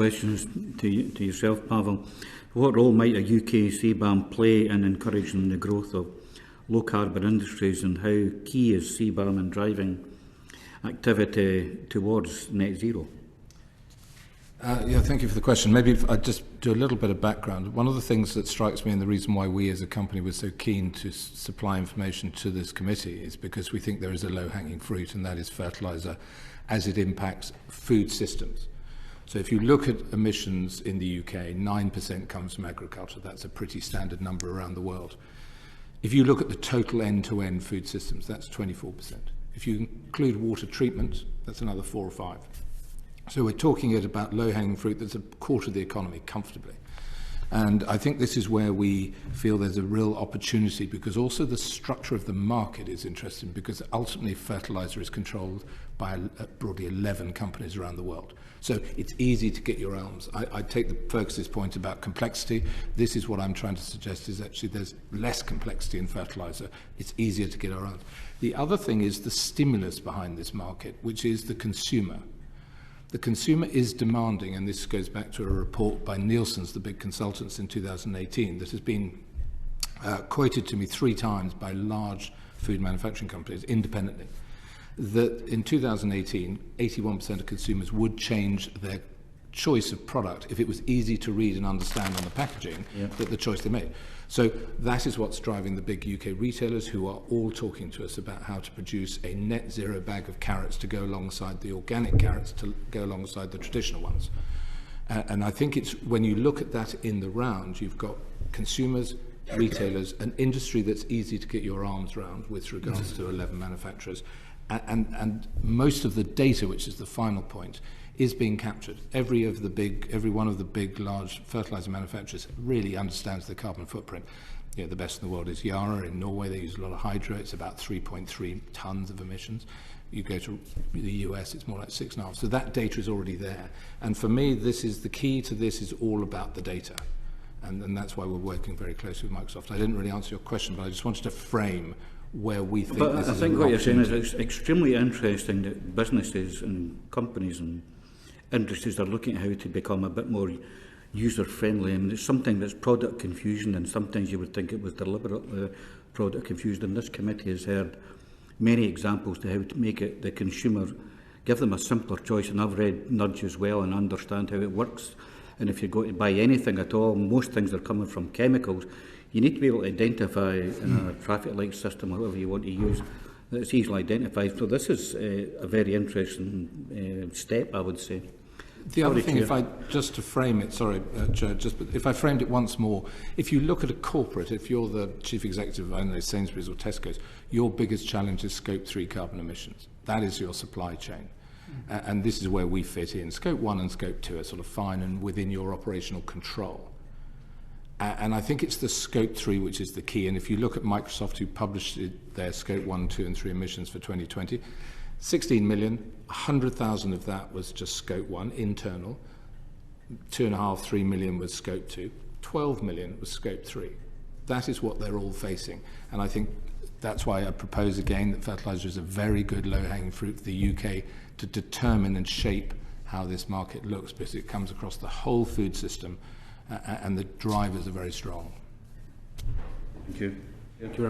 questions to yourself, Pavel. What role might a UK CBAM play in encouraging the growth of low-carbon industries, and how key is CBAM in driving activity towards net zero? Thank you for the question. Maybe if I just do a little bit of background. One of the things that strikes me, and the reason why we as a company were so keen to supply information to this committee, is because we think there is a low-hanging fruit, and that is fertiliser as it impacts food systems. So if you look at emissions in the UK, 9% comes from agriculture. That's a pretty standard number around the world. If you look at the total end-to-end food systems, that's 24%. If you include water treatment, that's another 4 or 5. So we're talking about low-hanging fruit that's a quarter of the economy comfortably. And I think this is where we feel there's a real opportunity, because also the structure of the market is interesting, because ultimately fertiliser is controlled by broadly 11 companies around the world. So it's easy to get your arms. I take the Fergus's point about complexity. This is what I'm trying to suggest, is actually there's less complexity in fertiliser. It's easier to get our arms. The other thing is the stimulus behind this market, which is the consumer. The consumer is demanding, and this goes back to a report by Nielsen's, the big consultants, in 2018, that has been quoted to me 3 times by large food manufacturing companies independently, that in 2018, 81% of consumers would change their choice of product if it was easy to read and understand on the packaging, that the choice they made. So that is what's driving the big UK retailers, who are all talking to us about how to produce a net zero bag of carrots to go alongside the organic carrots, to go alongside the traditional ones. And I think it's, when you look at that in the round, you've got consumers, retailers, an industry that's easy to get your arms around with regards to 11 manufacturers. And most of the data, which is the final point, is being captured. Every one of the big, large fertiliser manufacturers really understands the carbon footprint. You know, the best in the world is Yara in Norway. They use a lot of hydro. It's about 3.3 tonnes of emissions. You go to the US, it's more like 6.5. So that data is already there. And for me, this is the key to this, is all about the data. And that's why we're working very closely with Microsoft. I didn't really answer your question, but I just wanted to frame where we think but this is. I think what you're saying is it's extremely interesting that businesses and companies and industries are looking at how to become a bit more user-friendly. I mean, it's something that's product confusion, and sometimes you would think it was deliberate product confusion. And this committee has heard many examples to how to make it the consumer, give them a simpler choice. And I've read Nudge as well and understand how it works. And if you go to buy anything at all, most things are coming from chemicals. You need to be able to identify in a traffic light system or whatever you want to use that it's easily identified. So this is a very interesting step, I would say. The other thing, just to frame it, Joe, if I framed it once more, if you look at a corporate, if you're the chief executive of, I don't know, Sainsbury's or Tesco's, your biggest challenge is Scope 3 carbon emissions. That is your supply chain. And this is where we fit in. Scope 1 and Scope 2 are sort of fine and within your operational control. And I think it's the Scope 3 which is the key. And if you look at Microsoft, who published their Scope 1, 2 and 3 emissions for 2020, 16 million, 100,000 of that was just Scope 1, internal. 2.5, 3 million was Scope 2. 12 million was Scope 3. That is what they're all facing. And I think that's why I propose again that fertiliser is a very good low-hanging fruit for the UK to determine and shape how this market looks, because it comes across the whole food system and the drivers are very strong. Thank you. Thank you very much.